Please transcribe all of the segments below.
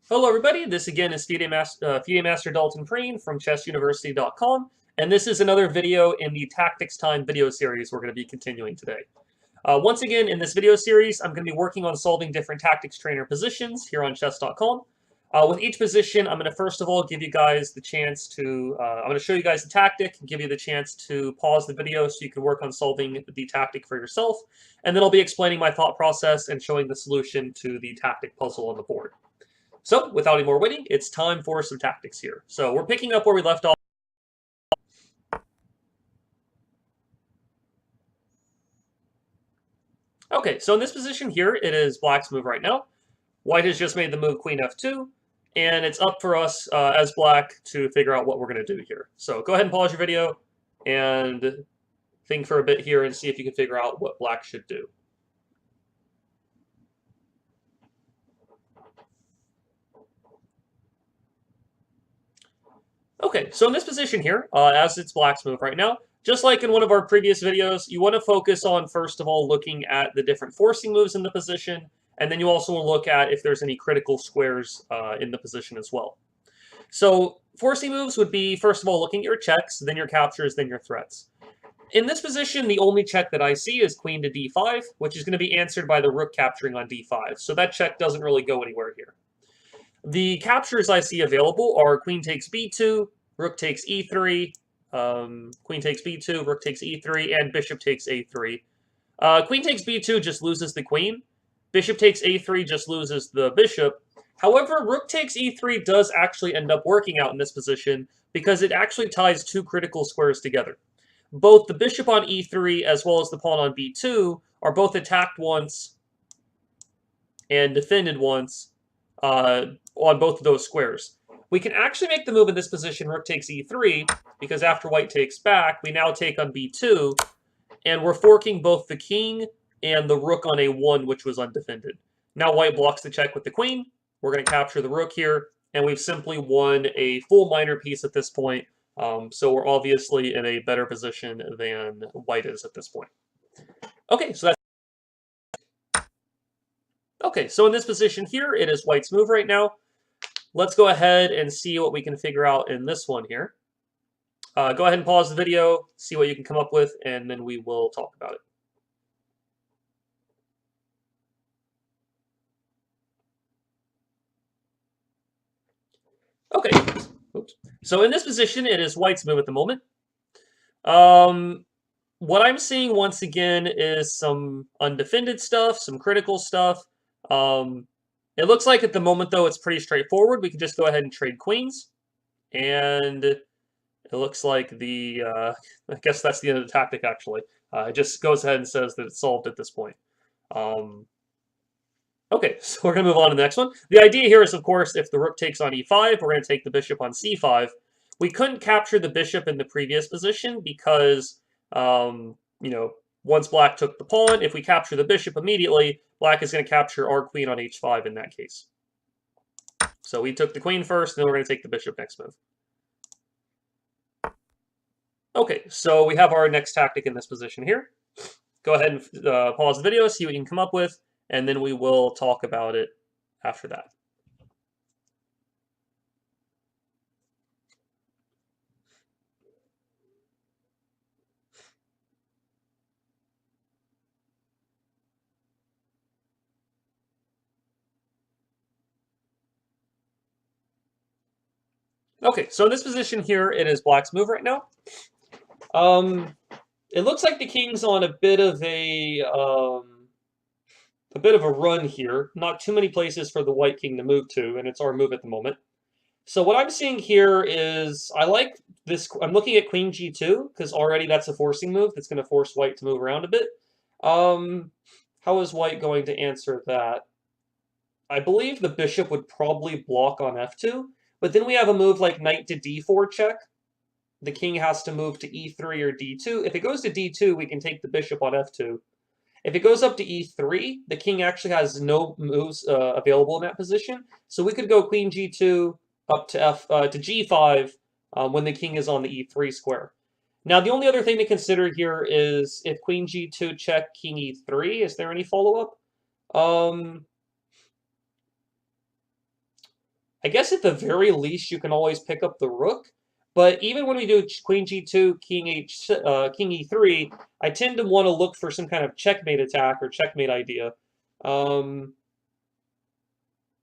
Hello, everybody. This again is FIDE Master Dalton Perrine from ChessUniversity.com, and this is another video in the Tactics Time video series we're going to be continuing today. Once again, in this video series, I'm going to be working on solving different tactics trainer positions here on chess.com. With each position, I'm going to first of all give you guys the chance to, I'm going to show you guys the tactic, give you the chance to pause the video so you can work on solving the tactic for yourself, and then I'll be explaining my thought process and showing the solution to the tactic puzzle on the board. So, without any more waiting, it's time for some tactics here. So, we're picking up where we left off. Okay, so in this position here, it is Black's move right now. White has just made the move Queen F2, and it's up for us as Black to figure out what we're going to do here. So, go ahead and pause your video and think for a bit here and see if you can figure out what Black should do. Okay, so in this position here, as it's Black's move right now, just like in one of our previous videos, you want to focus on, first of all, looking at the different forcing moves in the position, and then you also want to look at if there's any critical squares in the position as well. So forcing moves would be, first of all, looking at your checks, then your captures, then your threats. In this position, the only check that I see is queen to d5, which is going to be answered by the rook capturing on d5, so that check doesn't really go anywhere here. The captures I see available are queen takes b2, rook takes e3, queen takes b2, rook takes e3, and bishop takes a3. Queen takes b2 just loses the queen. Bishop takes a3 just loses the bishop. However, rook takes e3 does actually end up working out in this position because it actually ties two critical squares together. Both the bishop on e3 as well as the pawn on b2 are both attacked once and defended once on both of those squares. We can actually make the move in this position, rook takes e3, because after white takes back, we now take on b2, and we're forking both the king and the rook on a1, which was undefended. Now white blocks the check with the queen. We're going to capture the rook here, and we've simply won a full minor piece at this point. So we're obviously in a better position than white is at this point. Okay, so that's... Okay, so in this position here, it is white's move right now. Let's go ahead and see what we can figure out in this one here. Go ahead and pause the video, see what you can come up with, and then we will talk about it. Okay, oops. So in this position, it is white's move at the moment. What I'm seeing once again is some undefended stuff, some critical stuff. It looks like at the moment, though, it's pretty straightforward. We can just go ahead and trade queens. And it looks like the, I guess that's the end of the tactic, actually. It just goes ahead and says that it's solved at this point. Okay, so we're going to move on to the next one. The idea here is, of course, if the rook takes on e5, we're going to take the bishop on c5. We couldn't capture the bishop in the previous position because, once black took the pawn, if we capture the bishop immediately, black is going to capture our queen on h5 in that case. So we took the queen first, and then we're going to take the bishop next move. Okay, so we have our next tactic in this position here. Go ahead and pause the video, see what you can come up with, and then we will talk about it after that. Okay, so in this position here, it is black's move right now. It looks like the king's on a bit of a run here. Not too many places for the white king to move to, and it's our move at the moment. So what I'm seeing here is I like this. I'm looking at queen g2 because already that's a forcing move that's going to force white to move around a bit. How is white going to answer that? I believe the bishop would probably block on f2, but then we have a move like knight to d4 check. The king has to move to e3 or d2. If it goes to d2, we can take the bishop on f2. If it goes up to e3, the king actually has no moves available in that position. So we could go queen g2 up to g5 when the king is on the e3 square. Now, the only other thing to consider here is if queen g2 check king e3, is there any follow-up? I guess at the very least you can always pick up the rook. But even when we do queen g2, king e3, I tend to want to look for some kind of checkmate attack or checkmate idea.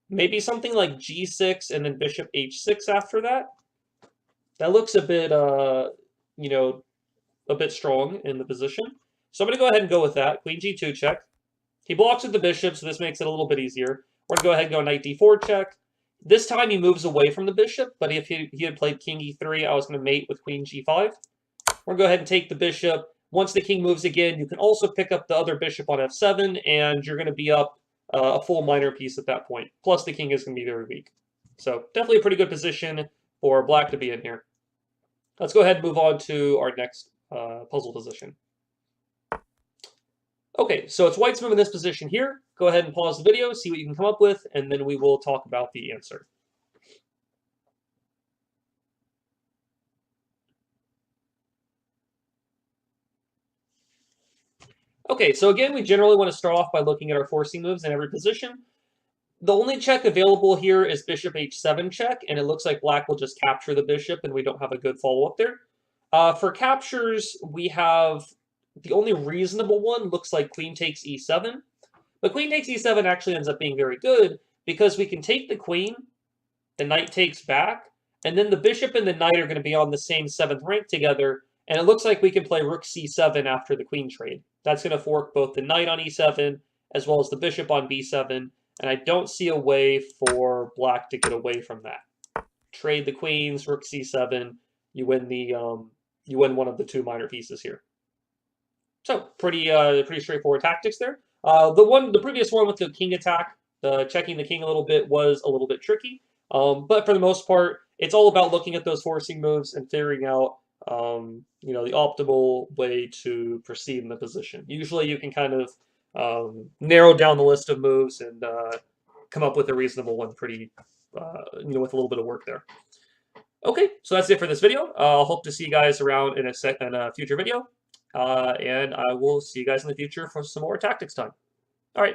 Maybe something like g6 and then bishop h6 after that. That looks a bit, you know, a bit strong in the position. So I'm going to go ahead and go with that. Queen g2 check. He blocks with the bishop, so this makes it a little bit easier. We're going to go ahead and go knight d4 check. This time he moves away from the bishop, but if he had played king e3, I was going to mate with queen g5. We're going to go ahead and take the bishop. Once the king moves again, you can also pick up the other bishop on f7, and you're going to be up a full minor piece at that point. Plus, the king is going to be very weak. So definitely a pretty good position for black to be in here. Let's go ahead and move on to our next puzzle position. Okay, so it's white's move in this position here. Go ahead and pause the video, see what you can come up with, and then we will talk about the answer. Okay, so again, we generally want to start off by looking at our forcing moves in every position. The only check available here is bishop h7 check, and it looks like black will just capture the bishop, and we don't have a good follow-up there. For captures, we have the only reasonable one looks like queen takes e7. But queen takes e7 actually ends up being very good because we can take the queen, the knight takes back, and then the bishop and the knight are going to be on the same 7th rank together, and it looks like we can play rook c7 after the queen trade. That's going to fork both the knight on e7 as well as the bishop on b7, and I don't see a way for black to get away from that. Trade the queens, rook c7, you win one of the two minor pieces here. So pretty straightforward tactics there. The previous one with the king attack, checking the king a little bit was a little bit tricky. But for the most part, it's all about looking at those forcing moves and figuring out, the optimal way to proceed in the position. Usually you can kind of narrow down the list of moves and come up with a reasonable one pretty, with a little bit of work there. Okay, so that's it for this video. I'll hope to see you guys around in a future video. And I will see you guys in the future for some more tactics time. All right.